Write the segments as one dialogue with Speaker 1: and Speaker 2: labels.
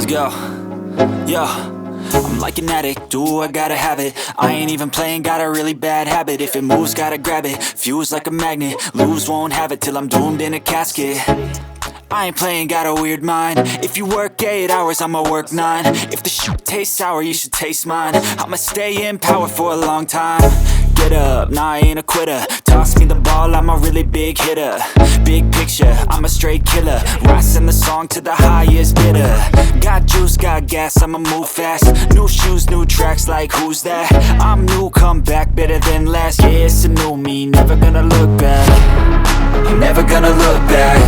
Speaker 1: Let's go. Yo, I'm like an addict, do I gotta have it. I ain't even playing, got a really bad habit. If it moves, gotta grab it, fuse like a magnet. Lose, won't have it till I'm doomed in a casket. I ain't playing, got a weird mind. If you work 8 hours, I'ma work 9. If the shit tastes sour, you should taste mine. I'ma stay in power for a long time. Get up, nah, I ain't a quitter. Toss me the ball, I'm a really big hitter. Big picture, I'm a straight killer. Rising the song to the highest bidder. Got juice, got gas, I'ma move fast. New shoes, new tracks, like who's that? I'm new, come back, better than last. Yeah, it's a new me, never gonna look back. I'm never gonna look back.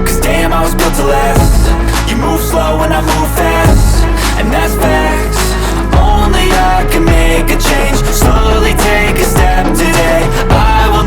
Speaker 1: Cause damn, I was built to last. You move slow and I move fast, and that's facts. Only I can make a change. Slowly take a step today. I will